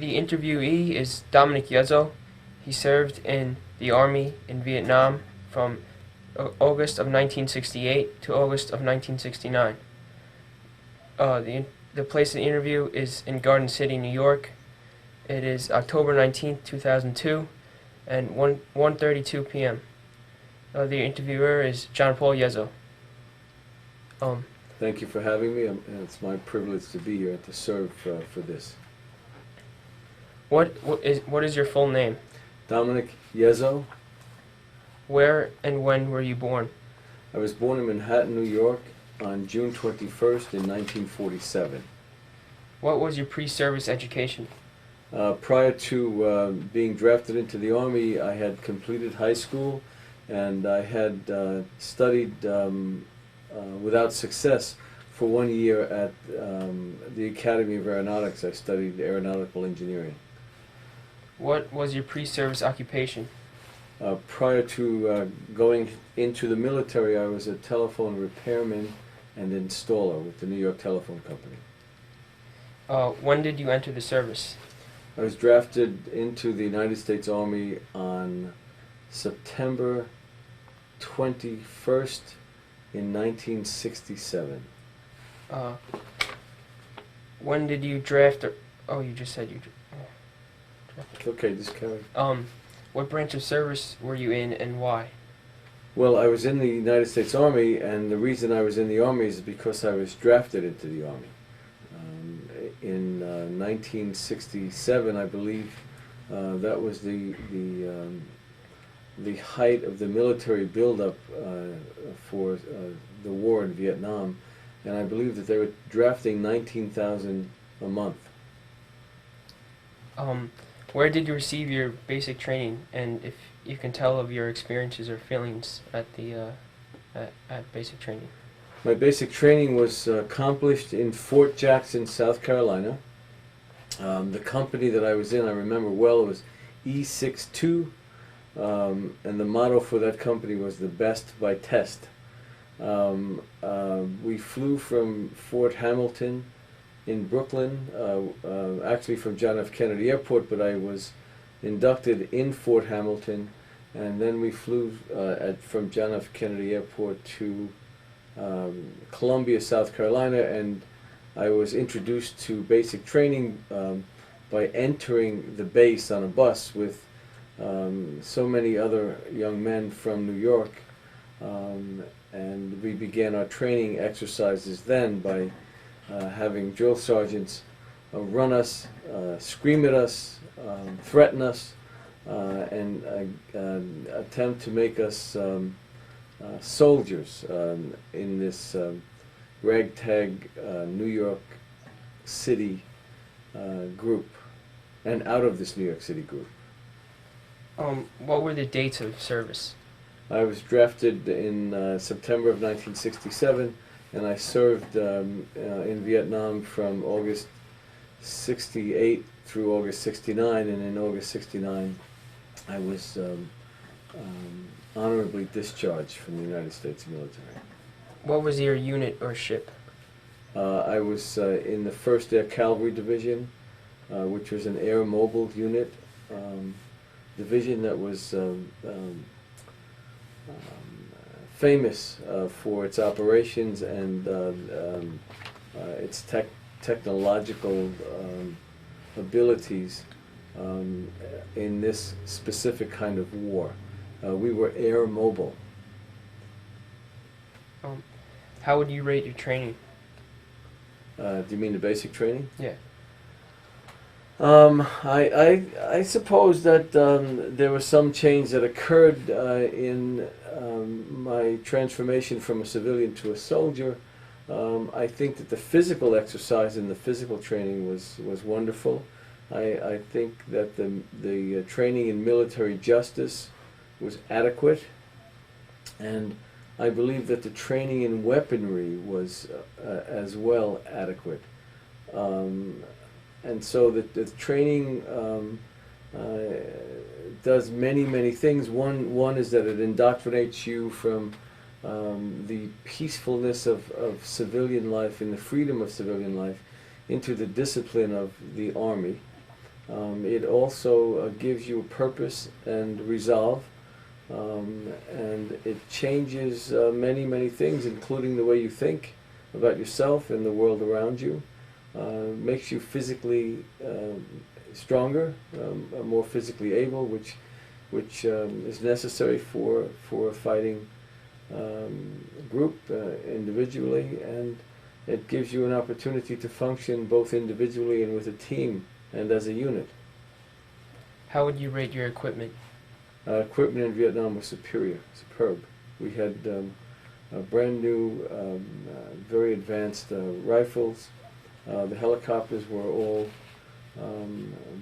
The interviewee is Dominick Yezzo. He served in the Army in Vietnam from August of 1968 to August of 1969. The place of the interview is in Garden City, New York. It is October 19th, 2002, and 1:32 p.m. The interviewer is John Paul Yezzo. Thank you for having me, and it's my privilege to be here and to serve for this. What is your full name? Dominick Yezzo. Where and when were you born? I was born in Manhattan, New York on June 21st in 1947. What was your pre-service education? Prior to being drafted into the Army, I had completed high school, and I had studied without success for 1 year at the Academy of Aeronautics. I studied aeronautical engineering. What was your pre-service occupation? Prior to going into the military, I was a telephone repairman and installer with the New York Telephone Company. When did you enter the service? I was drafted into the United States Army on September 21st in 1967. When did you draft? You just said you. It's okay, just carry. What branch of service were you in and why? Well, I was in the United States Army, and the reason I was in the Army is because I was drafted into the Army. In 1967, I believe, that was the height of the military buildup for the war in Vietnam, and I believe that they were drafting 19,000 a month. Where did you receive your basic training, and if you can tell of your experiences or feelings at the at basic training? My basic training was accomplished in Fort Jackson, South Carolina. The company that I was in, I remember well, it was E62, and the motto for that company was the best by test. We flew from Fort Hamilton in Brooklyn, actually from John F. Kennedy Airport, but I was inducted in Fort Hamilton, and then we flew from John F. Kennedy Airport to Columbia, South Carolina, and I was introduced to basic training by entering the base on a bus with so many other young men from New York, and we began our training exercises then by having drill sergeants run us, scream at us, threaten us, and attempt to make us soldiers in this ragtag New York City group, and out of this New York City group. What were the dates of service? I was drafted in September of 1967, and I served in Vietnam from August 68 through August 69, and in August 69 I was honorably discharged from the United States military. What was your unit or ship? I was in the 1st Air Cavalry Division, which was an air mobile unit division that was famous for its operations and its technological abilities in this specific kind of war. We were air mobile. How would you rate your training? Do you mean the basic training? Yeah. I suppose that there was some change that occurred in my transformation from a civilian to a soldier. I think that the physical exercise and the physical training was wonderful. I think that the training in military justice was adequate, and I believe that the training in weaponry was as well adequate. And so the training does many things. One is that it indoctrinates you from the peacefulness of civilian life and the freedom of civilian life into the discipline of the Army. It also gives you a purpose and resolve, and it changes many things, including the way you think about yourself and the world around you. Makes you physically stronger, more physically able, which is necessary for a fighting group individually, and it gives you an opportunity to function both individually and with a team and as a unit. How would you rate your equipment? Equipment in Vietnam was superb. We had brand new, very advanced rifles. The helicopters were all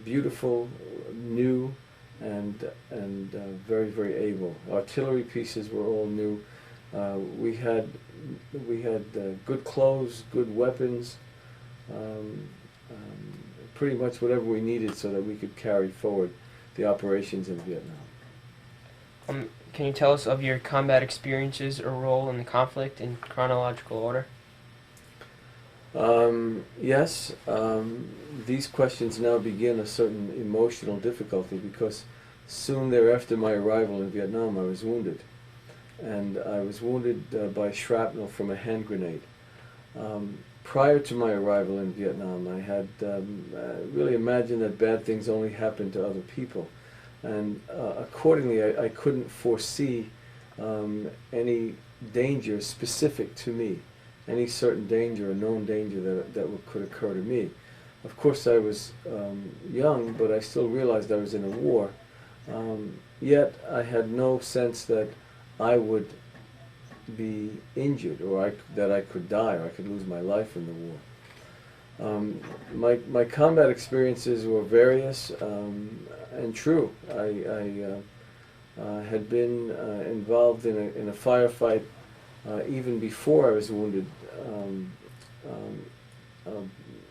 beautiful, new, and very able. Artillery pieces were all new. We had good clothes, good weapons, pretty much whatever we needed so that we could carry forward the operations in Vietnam. Can you tell us of your combat experiences or role in the conflict in chronological order? Yes, these questions now begin a certain emotional difficulty, because soon thereafter my arrival in Vietnam I was wounded. And I was wounded by shrapnel from a hand grenade. Prior to my arrival in Vietnam, I had really imagined that bad things only happened to other people. And accordingly, I couldn't foresee any danger specific to me, any certain danger, a known danger that could occur to me. Of course, I was young, but I still realized I was in a war. Yet, I had no sense that I would be injured, or that I could die, or I could lose my life in the war. My combat experiences were various and true. I had been involved in a firefight even before I was wounded.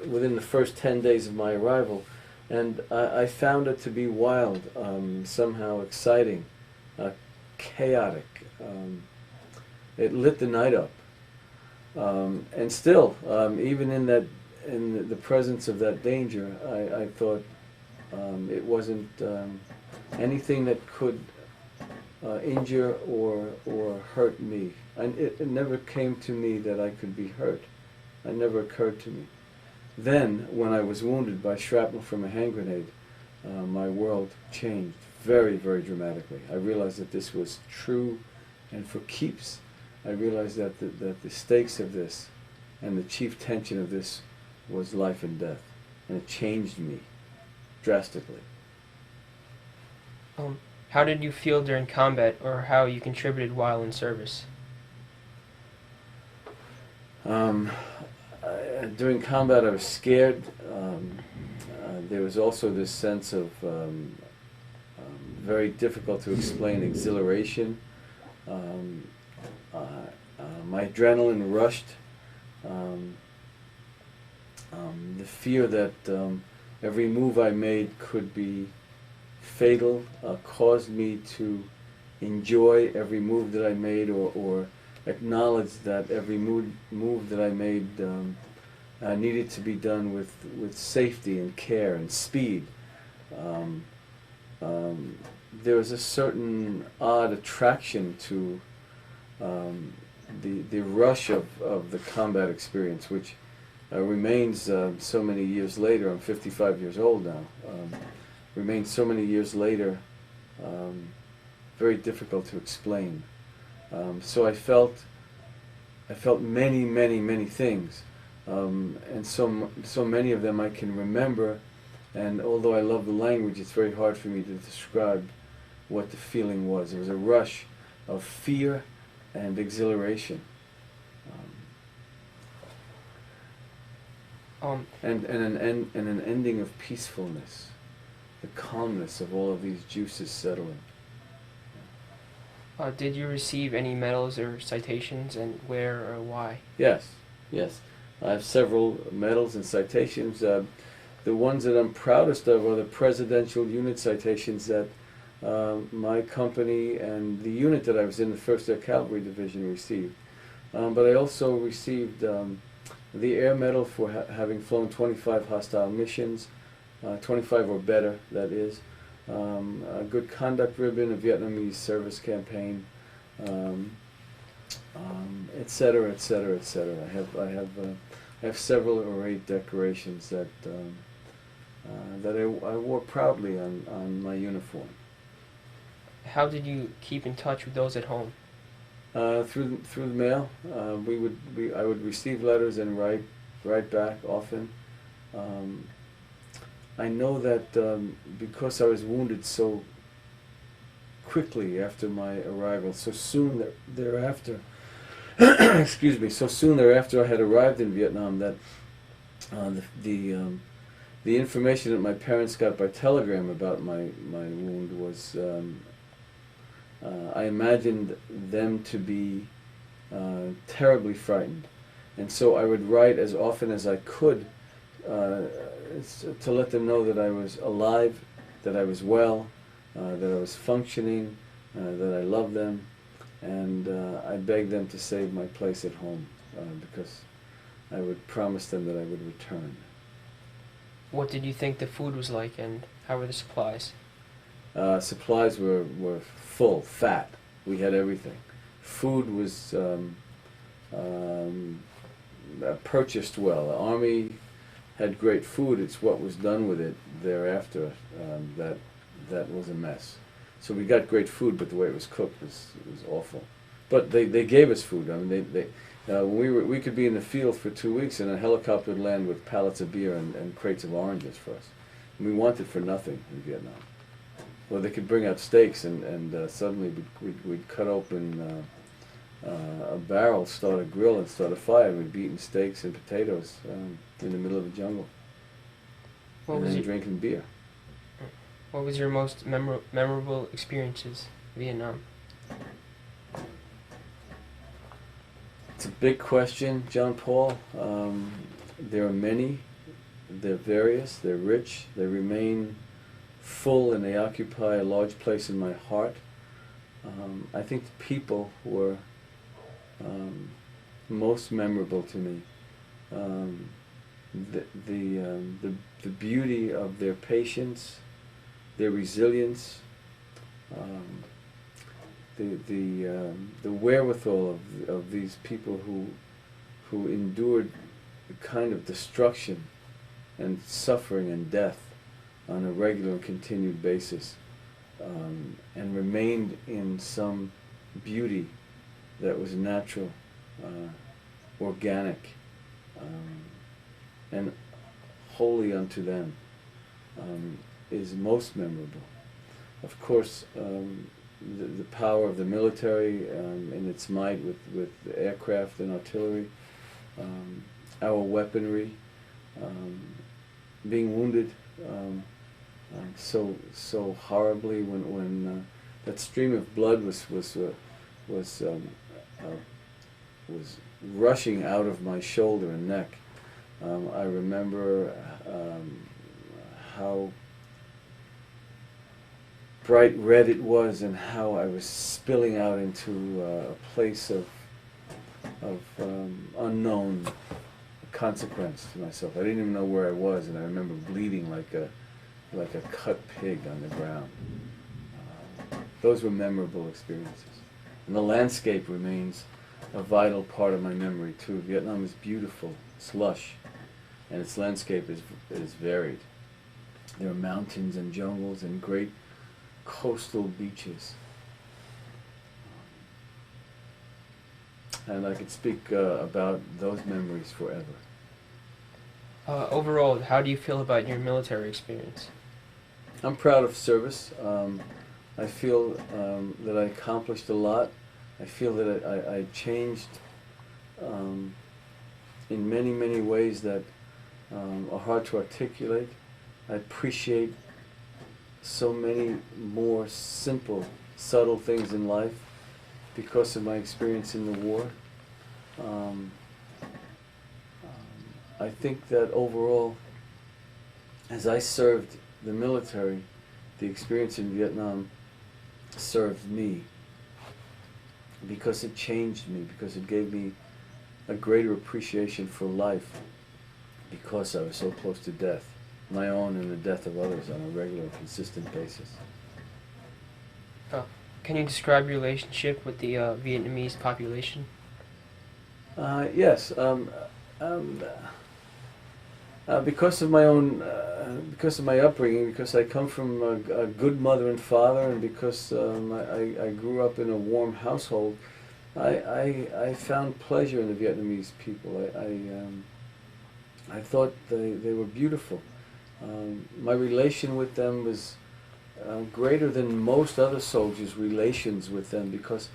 Within the first 10 days of my arrival, and I found it to be wild, somehow exciting, chaotic. It lit the night up, and still, even in the presence of that danger, I thought it wasn't anything that could injure or hurt me. And it never came to me that I could be hurt. It never occurred to me. Then, when I was wounded by shrapnel from a hand grenade, my world changed very dramatically. I realized that this was true and for keeps. I realized that the stakes of this and the chief tension of this was life and death, and it changed me drastically. How did you feel during combat, or how you contributed while in service? During combat, I was scared. There was also this sense of very difficult to explain exhilaration. My adrenaline rushed. The fear that every move I made could be fatal caused me to enjoy every move that I made, or acknowledge that every move that I made needed to be done with safety and care and speed. There was a certain odd attraction to the rush of the combat experience, which remains so many years later. I'm 55 years old now. Remains so many years later very difficult to explain. So I felt many things, and so many of them I can remember. And although I love the language, it's very hard for me to describe what the feeling was. It was a rush of fear and exhilaration, and an ending of peacefulness, the calmness of all of these juices settling. Did you receive any medals or citations, and where or why? Yes. I have several medals and citations. The ones that I'm proudest of are the Presidential Unit citations that my company and the unit that I was in, the 1st Air Cavalry Division, received. But I also received the Air Medal for having flown 25 hostile missions, 25 or better, that is. A good conduct ribbon, a Vietnamese service campaign, et cetera, et cetera, et cetera. I have several ornate decorations that I wore proudly on my uniform. How did you keep in touch with those at home? Through the mail. I would receive letters and write back often. I know that because I was wounded so quickly after my arrival, so soon thereafter, excuse me, so soon thereafter I had arrived in Vietnam, that the information that my parents got by telegram about my wound was, I imagined them to be terribly frightened, and so I would write as often as I could to let them know that I was alive, that I was well, that I was functioning, that I loved them, and I begged them to save my place at home, because I would promise them that I would return. What did you think the food was like, and how were the supplies? Supplies were full, fat. We had everything. Food was purchased well. The Army had great food. It's what was done with it thereafter that was a mess. So we got great food, but the way it was cooked was awful. But they gave us food. I mean, we could be in the field for 2 weeks, and a helicopter would land with pallets of beer and crates of oranges for us. And we wanted for nothing in Vietnam. Well, they could bring out steaks, and suddenly we'd cut open a barrel, start a grill, and start a fire. We'd be eating steaks and potatoes in the middle of the jungle, and then drinking beer. What was your most memorable experiences in Vietnam? It's a big question, John Paul. There are many. They're various. They're rich. They remain full, and they occupy a large place in my heart. I think the people were most memorable to me. The beauty of their patience, their resilience, the wherewithal of these people who endured the kind of destruction and suffering and death on a regular and continued basis, and remained in some beauty that was natural, organic, and wholly unto them, is most memorable. Of course, the power of the military in its might with aircraft and artillery, our weaponry, being wounded so horribly when that stream of blood was rushing out of my shoulder and neck. I remember how bright red it was, and how I was spilling out into a place of unknown consequence to myself. I didn't even know where I was, and I remember bleeding like a cut pig on the ground. Those were memorable experiences. And the landscape remains a vital part of my memory too. Vietnam is beautiful, it's lush, and its landscape is varied. There are mountains and jungles and great coastal beaches. And I could speak about those memories forever. Overall, how do you feel about your military experience? I'm proud of service. I feel that I accomplished a lot. I feel that I changed in many, many ways that are hard to articulate. I appreciate so many more simple, subtle things in life because of my experience in the war. I think that overall, as I served the military, the experience in Vietnam served me because it changed me, because it gave me a greater appreciation for life, because I was so close to death. my own and the death of others on a regular, consistent basis. Can you describe your relationship with the Vietnamese population? Yes. Because of my own, because of my upbringing, because I come from a good mother and father, and because I grew up in a warm household, I found pleasure in the Vietnamese people. I thought they were beautiful. My relation with them was greater than most other soldiers' relations with them, because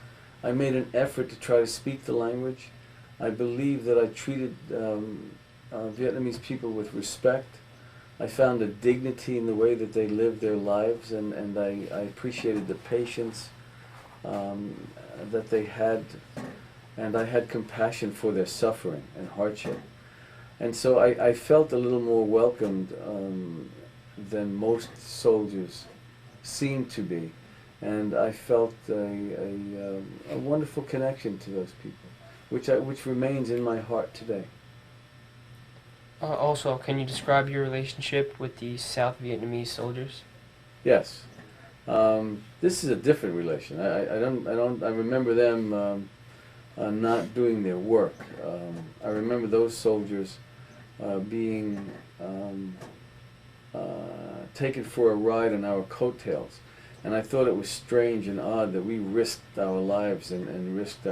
I made an effort to try to speak the language. I believe that I treated Vietnamese people with respect. I found a dignity in the way that they lived their lives, and I appreciated the patience that they had, and I had compassion for their suffering and hardship. And so I felt a little more welcomed than most soldiers seemed to be, and I felt a wonderful connection to those people, which remains in my heart today. Also, can you describe your relationship with the South Vietnamese soldiers? Yes, this is a different relation. I remember them not doing their work. I remember those soldiers being taken for a ride on our coattails, and I thought it was strange and odd that we risked our lives and risked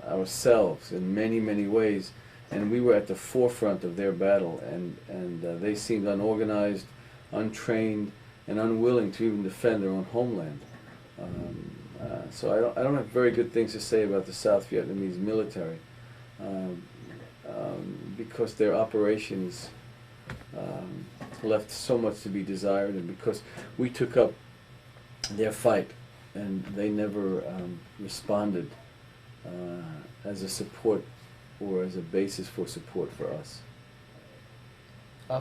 ourselves in many ways, and we were at the forefront of their battle, and they seemed unorganized, untrained, and unwilling to even defend their own homeland. So I don't have very good things to say about the South Vietnamese military, because their operations left so much to be desired, and because we took up their fight and they never responded as a support or as a basis for support for us.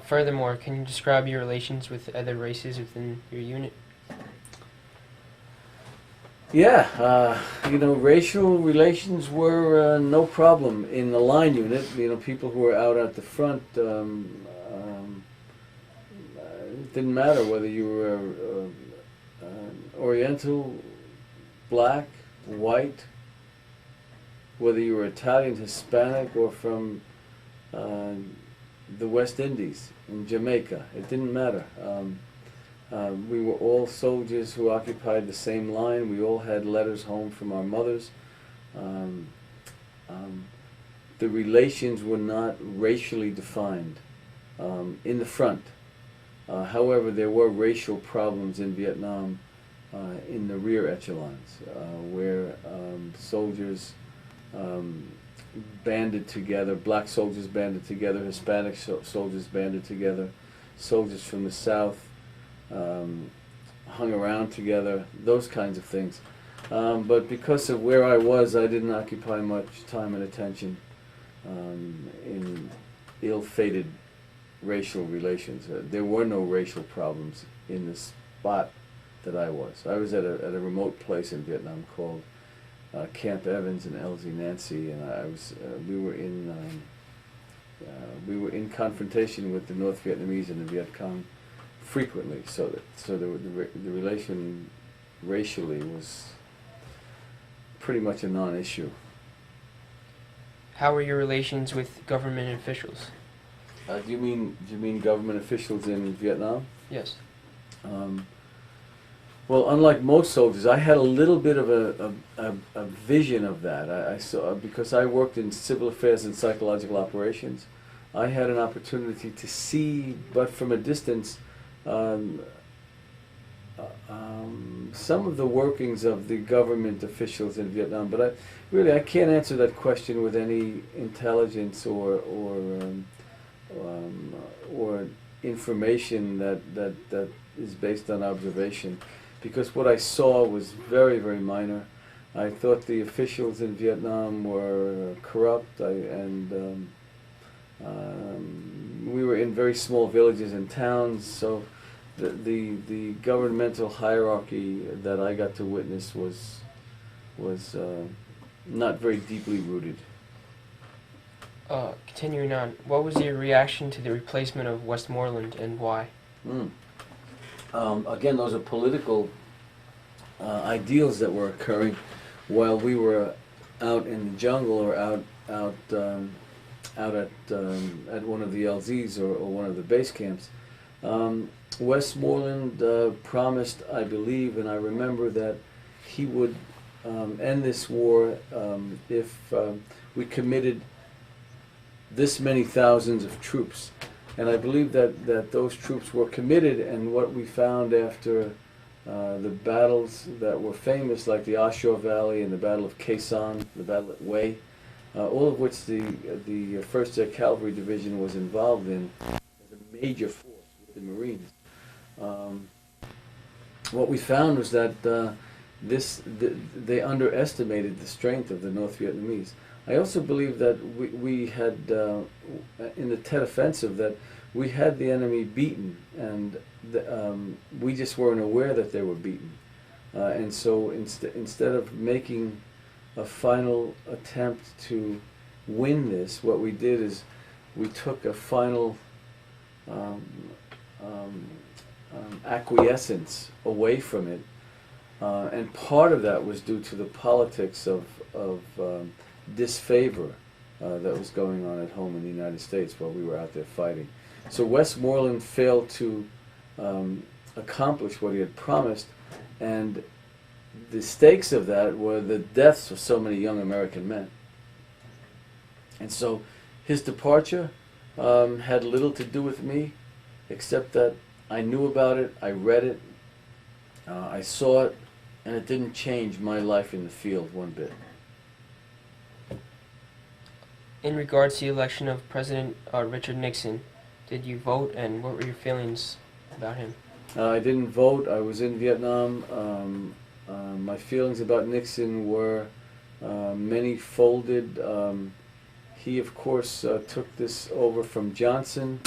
Furthermore, can you describe your relations with other races within your unit? Yeah, racial relations were no problem in the line unit. People who were out at the front, it didn't matter whether you were Oriental, black, white, whether you were Italian, Hispanic, or from the West Indies, in Jamaica. It didn't matter. We were all soldiers who occupied the same line. We all had letters home from our mothers. The relations were not racially defined in the front. However, there were racial problems in Vietnam in the rear echelons, where soldiers banded together, black soldiers banded together, Hispanic soldiers banded together, soldiers from the South hung around together, those kinds of things. But because of where I was, I didn't occupy much time and attention in ill-fated racial relations. There were no racial problems in the spot that I was. I was at a remote place in Vietnam called Camp Evans in LZ Nancy, and we were in confrontation with the North Vietnamese and the Viet Cong frequently, so the relation racially was pretty much a non-issue. How were your relations with government officials? Do you mean government officials in Vietnam? Yes. Well, unlike most soldiers, I had a little bit of a vision of that. I saw, because I worked in civil affairs and psychological operations, I had an opportunity to see, but from a distance, some of the workings of the government officials in Vietnam. But I can't answer that question with any intelligence or information that is based on observation, because what I saw was very minor. I thought the officials in Vietnam were corrupt, and we were in very small villages and towns, so the governmental hierarchy that I got to witness was not very deeply rooted. Continuing on, what was your reaction to the replacement of Westmoreland and why? Again, those are political ideals that were occurring while we were out in the jungle or out at one of the LZs or one of the base camps. Westmoreland promised, I believe, and I remember that he would end this war if we committed this many thousands of troops. And I believe that those troops were committed, and what we found after the battles that were famous, like the Ashore Valley and the Battle of Khe Sanh, the Battle at Hue, all of which the 1st Cavalry Division was involved in as a major force with the Marines. What we found was that they underestimated the strength of the North Vietnamese. I also believe that we had, in the Tet Offensive, that we had the enemy beaten, and we just weren't aware that they were beaten. And so instead of making a final attempt to win this, what we did is we took a final acquiescence away from it, and part of that was due to the politics of disfavor that was going on at home in the United States while we were out there fighting. So Westmoreland failed to accomplish what he had promised, and the stakes of that were the deaths of so many young American men. And so his departure had little to do with me, except that I knew about it, I read it, I saw it, and it didn't change my life in the field one bit. In regards to the election of President Richard Nixon, did you vote, and what were your feelings about him? I didn't vote. I was in Vietnam. My feelings about Nixon were many-folded. He, of course, took this over from Johnson.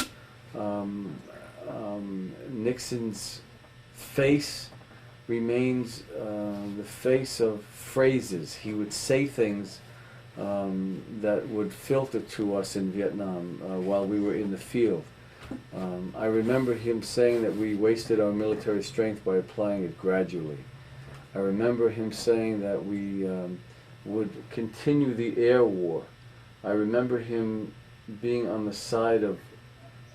Nixon's face remains the face of phrases. He would say things that would filter to us in Vietnam while we were in the field. I remember him saying that we wasted our military strength by applying it gradually. I remember him saying that we would continue the air war. I remember him being on the side of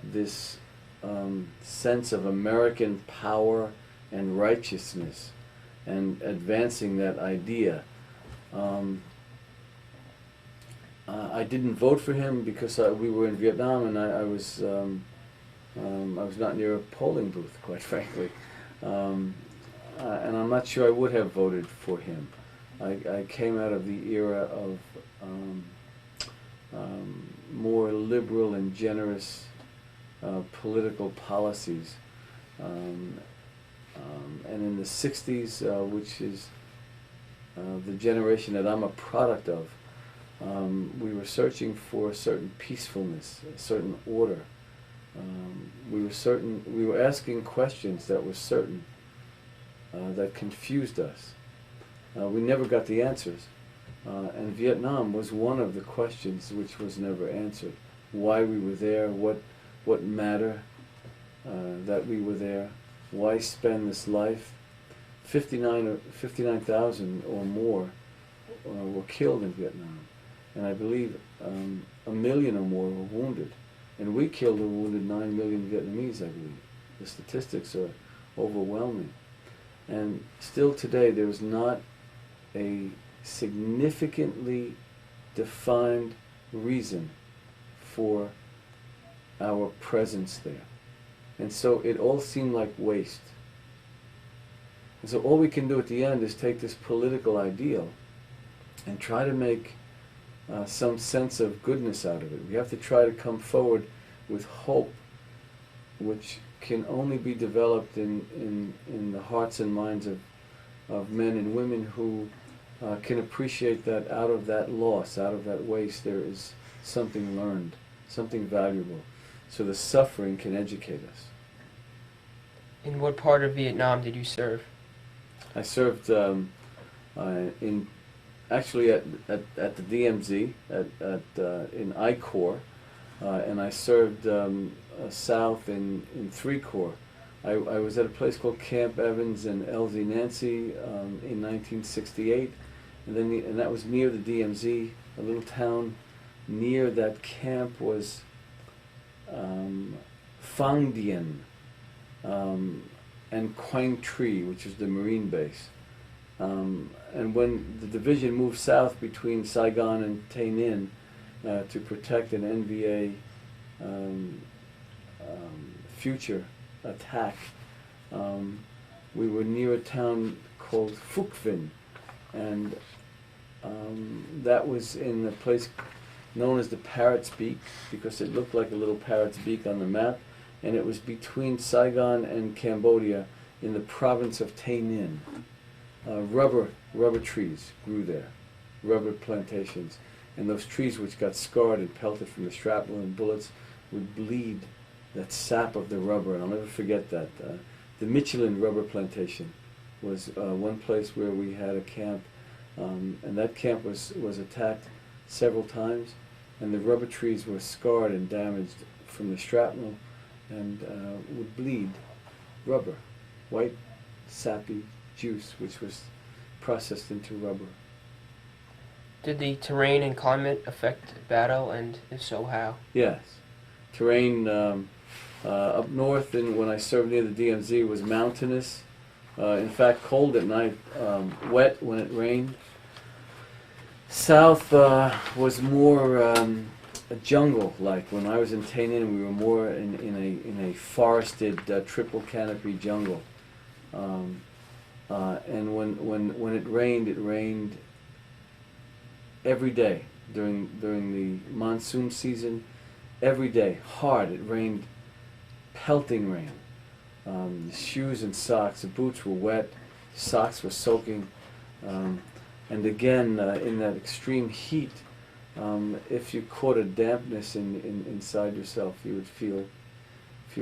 this sense of American power and righteousness and advancing that idea. I didn't vote for him because we were in Vietnam, and I was not near a polling booth, quite frankly, and I'm not sure I would have voted for him. I came out of the era of more liberal and generous political policies, and in the 60s, which is the generation that I'm a product of, we were searching for a certain peacefulness, a certain order. We were asking questions that were certain, that confused us. We never got the answers, and Vietnam was one of the questions which was never answered. Why we were there, what matter that we were there, why spend this life? 59,000 or more were killed in Vietnam. And I believe 1 million or more were wounded. And we killed or wounded 9 million Vietnamese, I believe. The statistics are overwhelming. And still today, there is not a significantly defined reason for our presence there. And so it all seemed like waste. And so all we can do at the end is take this political ideal and try to make some sense of goodness out of it. We have to try to come forward with hope, which can only be developed in the hearts and minds of men and women who can appreciate that out of that loss, out of that waste, there is something learned, something valuable, so the suffering can educate us. In what part of Vietnam did you serve? I served in actually at the DMZ in I Corps, and I served south in 3 Corps. I was at a place called Camp Evans in LZ Nancy in 1968, and then and that was near the DMZ. A little town near that camp was Phang Dien and Quang Tri, which is the Marine base. And when the division moved south between Saigon and Tay Ninh to protect an NVA future attack, we were near a town called Phuc Vinh, and that was in a place known as the Parrot's Beak, because it looked like a little parrot's beak on the map, and it was between Saigon and Cambodia in the province of Tay Ninh. Rubber trees grew there, rubber plantations, and those trees which got scarred and pelted from the shrapnel and bullets would bleed that sap of the rubber, and I'll never forget that. The Michelin rubber plantation was one place where we had a camp, and that camp was attacked several times, and the rubber trees were scarred and damaged from the shrapnel and would bleed rubber, white sappy juice which was processed into rubber. Did the terrain and climate affect battle, and if so, how? Yes. Terrain up north, and when I served near the DMZ, was mountainous. In fact, cold at night, wet when it rained. South was more a jungle-like. When I was in Tay Ninh, we were more in a forested triple canopy jungle. And when it rained every day during the monsoon season. Every day, hard. It rained, pelting rain. The shoes and socks, the boots were wet, socks were soaking, and again in that extreme heat, if you caught a dampness inside yourself, you would feel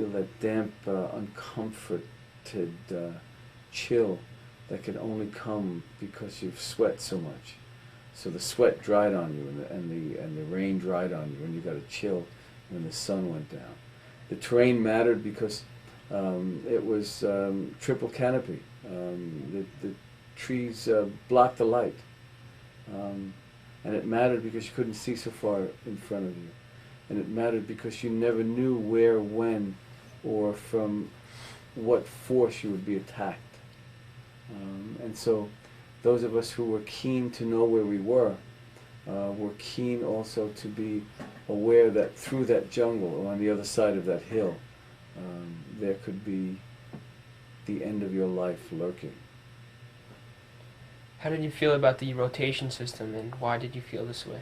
that damp, uncomforted chill that could only come because you've sweat so much. So the sweat dried on you, and the rain dried on you, and you got a chill when the sun went down. The terrain mattered because it was triple canopy. The trees blocked the light, and it mattered because you couldn't see so far in front of you, and it mattered because you never knew where, when, or from what force you would be attacked. And so those of us who were keen to know where we were keen also to be aware that through that jungle or on the other side of that hill there could be the end of your life lurking. How did you feel about the rotation system, and why did you feel this way?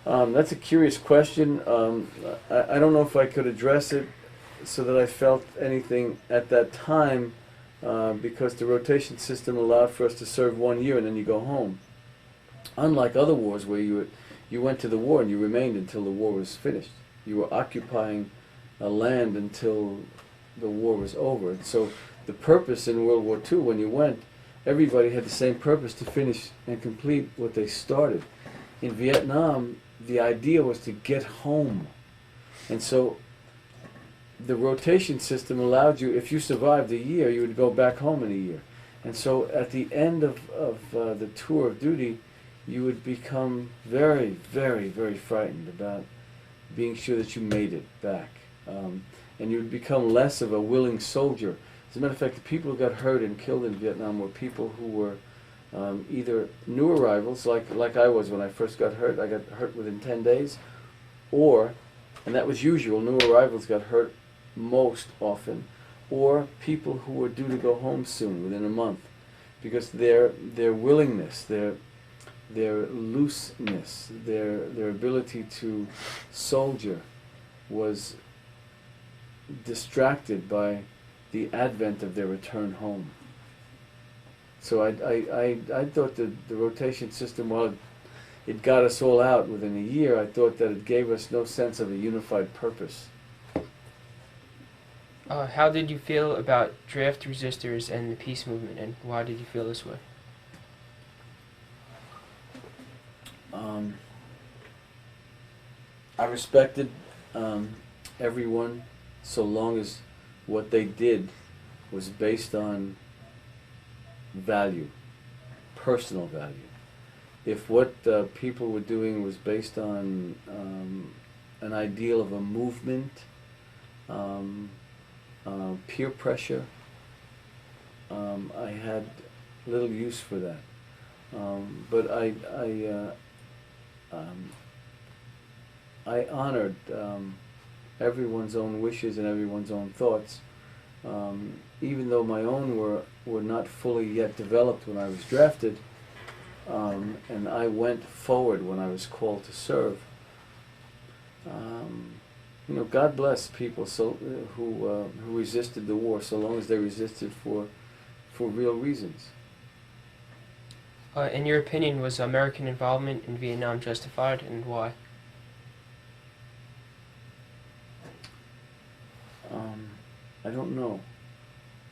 That's a curious question. I don't know if I could address it so that I felt anything at that time, because the rotation system allowed for us to serve 1 year and then you go home. Unlike other wars where you went to the war and you remained until the war was finished. You were occupying a land until the war was over. And so the purpose in World War II, when you went, everybody had the same purpose, to finish and complete what they started. In Vietnam, the idea was to get home. And so the rotation system allowed you, if you survived a year, you would go back home in a year. And so at the end of the tour of duty, you would become very, very, very frightened about being sure that you made it back. And you would become less of a willing soldier. As a matter of fact, the people who got hurt and killed in Vietnam were people who were either new arrivals, like I was when I first got hurt. I got hurt within 10 days, or, and that was usual, new arrivals got hurt most often, or people who were due to go home soon, within a month, because their willingness, their looseness, their ability to soldier was distracted by the advent of their return home. So I thought that the rotation system, while it got us all out within a year, I thought that it gave us no sense of a unified purpose. How did you feel about draft resistors and the peace movement, and why did you feel this way? Um, I respected everyone so long as what they did was based on value, personal value. If what people were doing was based on an ideal of a movement, peer pressure, I had little use for that. But I honored everyone's own wishes and everyone's own thoughts, even though my own were not fully yet developed when I was drafted, and I went forward when I was called to serve. You know, God bless people who resisted the war, so long as they resisted for real reasons. In your opinion, was American involvement in Vietnam justified, and why? I don't know.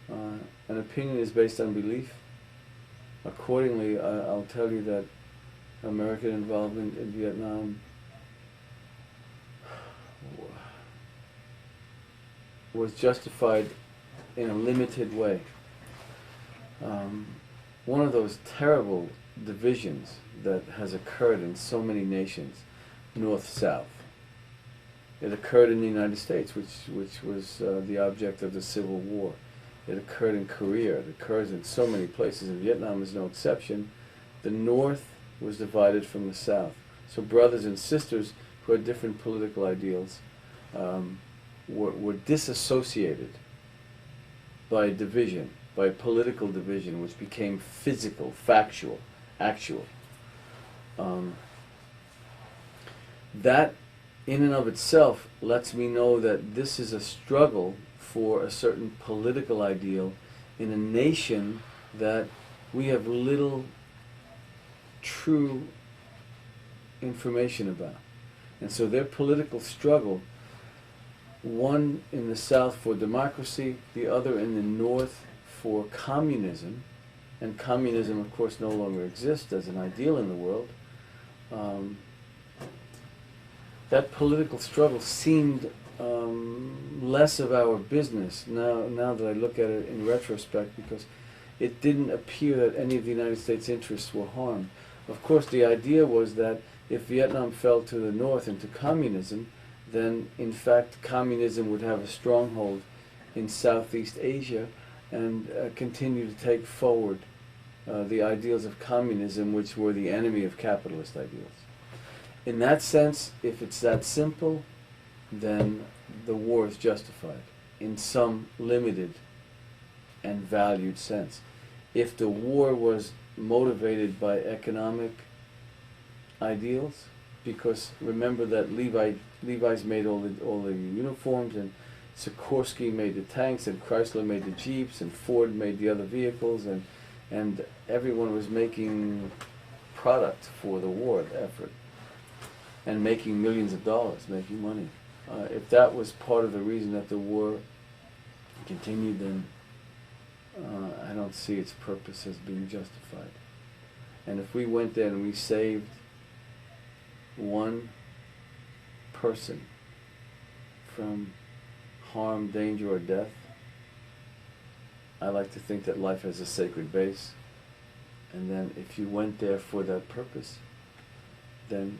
An opinion is based on belief. Accordingly, I'll tell you that American involvement in Vietnam was justified in a limited way. One of those terrible divisions that has occurred in so many nations, North-South. It occurred in the United States, which was the object of the Civil War. It occurred in Korea. It occurs in so many places, and Vietnam is no exception. The North was divided from the South. So brothers and sisters who had different political ideals were disassociated by division, by political division, which became physical, factual, actual. That in and of itself lets me know that this is a struggle for a certain political ideal in a nation that we have little true information about. And so their political struggle, one in the South for democracy, the other in the North for communism, and communism of course no longer exists as an ideal in the world, that political struggle seemed less of our business now that I look at it in retrospect, because it didn't appear that any of the United States interests were harmed. Of course, the idea was that if Vietnam fell to the north into communism, then in fact communism would have a stronghold in Southeast Asia and continue to take forward the ideals of communism, which were the enemy of capitalist ideals. In that sense, if it's that simple, then the war is justified in some limited and valued sense. If the war was motivated by economic ideals, because remember that Levi's made all the uniforms, and Sikorsky made the tanks, and Chrysler made the Jeeps, and Ford made the other vehicles, and everyone was making product for the war effort and making millions of dollars, making money. If that was part of the reason that the war continued, then I don't see its purpose as being justified. And if we went there and we saved one person from harm, danger, or death, I like to think that life has a sacred base. And then if you went there for that purpose, then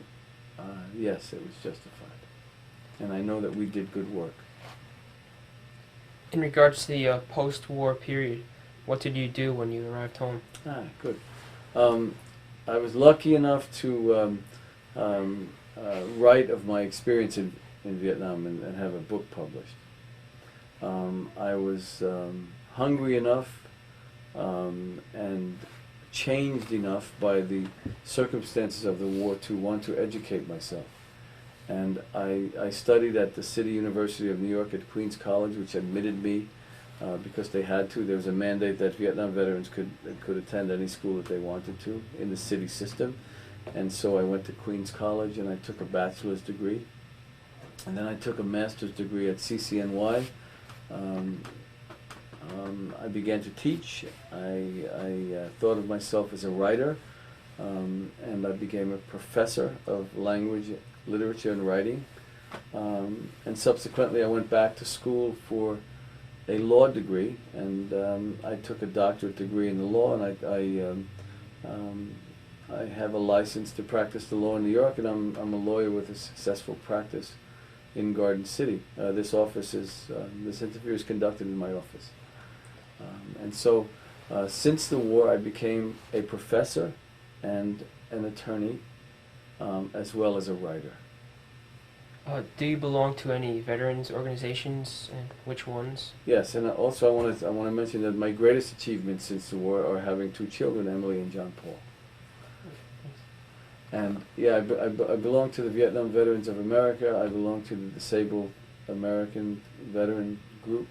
yes, it was justified. And I know that we did good work. In regards to the post-war period, what did you do when you arrived home? Good. I was lucky enough to write of my experience in Vietnam and have a book published. I was hungry enough and changed enough by the circumstances of the war to want to educate myself. And I studied at the City University of New York at Queens College, which admitted me because they had to. There was a mandate that Vietnam veterans could attend any school that they wanted to in the city system. And so I went to Queens College and I took a bachelor's degree. And then I took a master's degree at CCNY. I began to teach. I thought of myself as a writer. and I became a professor of language, literature, and writing. And subsequently, I went back to school for a law degree, and I took a doctorate degree in the law, and I have a license to practice the law in New York, and I'm a lawyer with a successful practice in Garden City. This interview is conducted in my office. And so, since the war, I became a professor and an attorney, as well as a writer. Do you belong to any veterans organizations, and which ones? Yes, and also I want to mention that my greatest achievements since the war are having 2 children, Emily and John Paul. And yeah, I belong to the Vietnam Veterans of America. I belong to the Disabled American Veteran Group.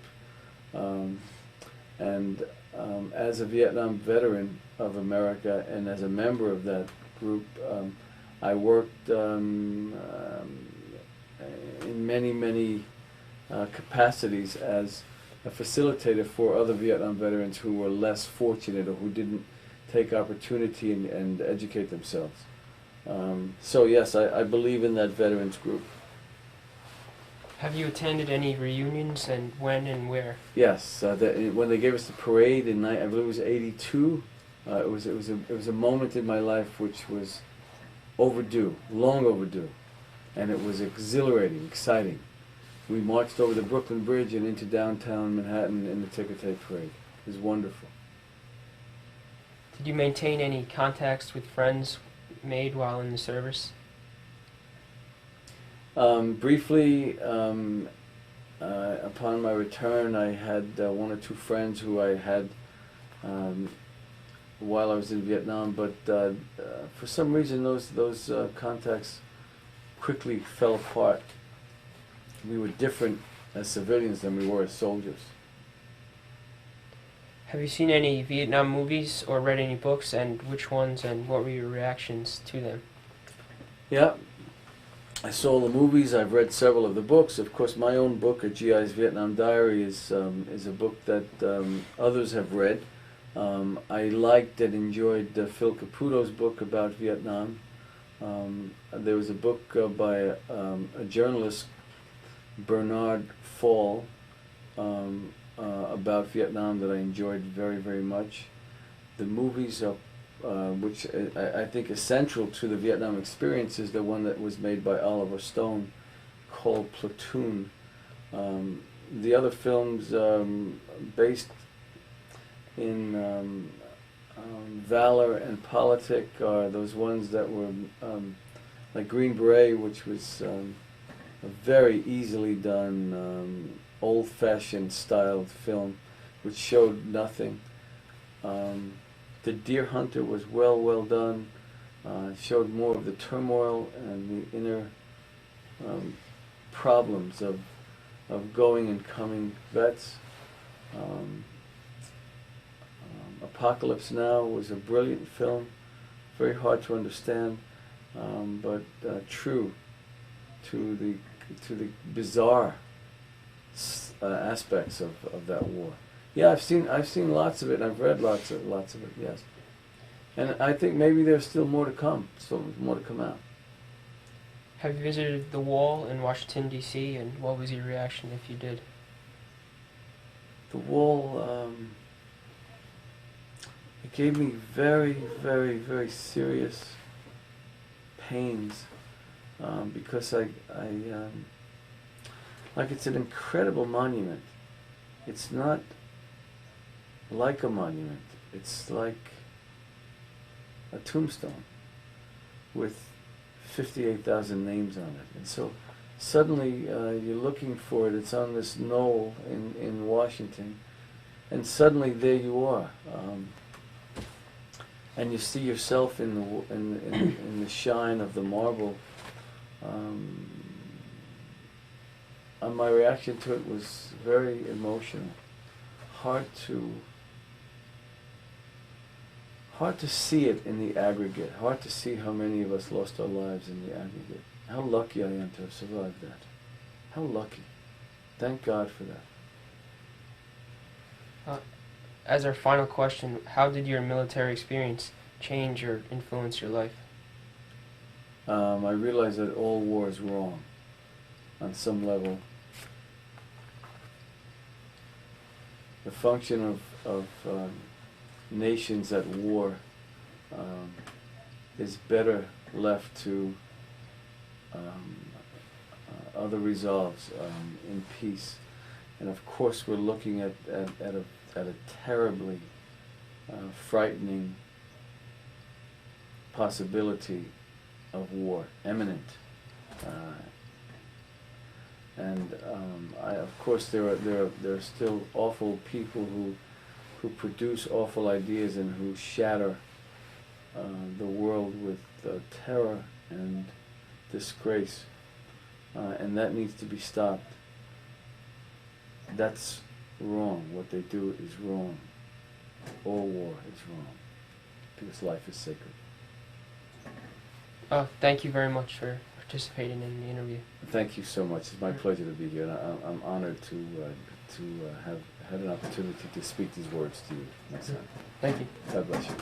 As a Vietnam veteran of America and as a member of that group, I worked in many capacities as a facilitator for other Vietnam veterans who were less fortunate or who didn't take opportunity and educate themselves. So yes, I believe in that veterans group. Have you attended any reunions, and when and where? Yes, when they gave us the parade in I believe it was '82, it was a moment in my life which was overdue, long overdue, and it was exhilarating, exciting. We marched over the Brooklyn Bridge and into downtown Manhattan in the ticker tape parade. It was wonderful. Did you maintain any contacts with friends made while in the service? Briefly, upon my return, I had 1 or 2 friends who I had while I was in Vietnam, but for some reason those contacts quickly fell apart. We were different as civilians than we were as soldiers. Have you seen any Vietnam movies or read any books, and which ones, and what were your reactions to them? Yeah, I saw the movies. I've read several of the books. Of course, my own book, A GI's Vietnam Diary, is a book that others have read. I liked and enjoyed Phil Caputo's book about Vietnam. There was a book by a journalist, Bernard Fall, about Vietnam that I enjoyed very, very much. The movies are which I think is central to the Vietnam experience, is the one that was made by Oliver Stone called Platoon. The other films based in valor and politic are those ones that were like Green Beret, which was a very easily done, old-fashioned styled film, which showed nothing. The Deer Hunter was well done. Showed more of the turmoil and the inner problems of going and coming vets. Apocalypse Now was a brilliant film, very hard to understand, but true to the bizarre aspects of that war. Yeah, I've seen lots of it, and I've read lots of it. Yes, and I think maybe there's still more to come. Still more to come out. Have you visited the Wall in Washington, D.C., and what was your reaction if you did? The Wall, it gave me very, very, very serious pains, because like, it's an incredible monument. It's not like a monument. It's like a tombstone with 58,000 names on it. And so suddenly you're looking for it. It's on this knoll in Washington, and suddenly there you are, and you see yourself in the shine of the marble. And my reaction to it was very emotional. Hard to see it in the aggregate. Hard to see how many of us lost our lives in the aggregate. How lucky I am to have survived that. How lucky. Thank God for that. As our final question, how did your military experience change or influence your life? I realize that all war is wrong on some level. The function of nations at war is better left to other resolves in peace. And of course we're looking at a terribly frightening possibility of war, imminent. Of course there are still awful people who produce awful ideas and who shatter the world with terror and disgrace, and that needs to be stopped. That's wrong. What they do is wrong. All war is wrong, because life is sacred. Thank you very much for participating in the interview. Thank you so much. It's my pleasure to be here, and I'm honored to have had an opportunity to speak these words to you, my son. Thank you. God bless you.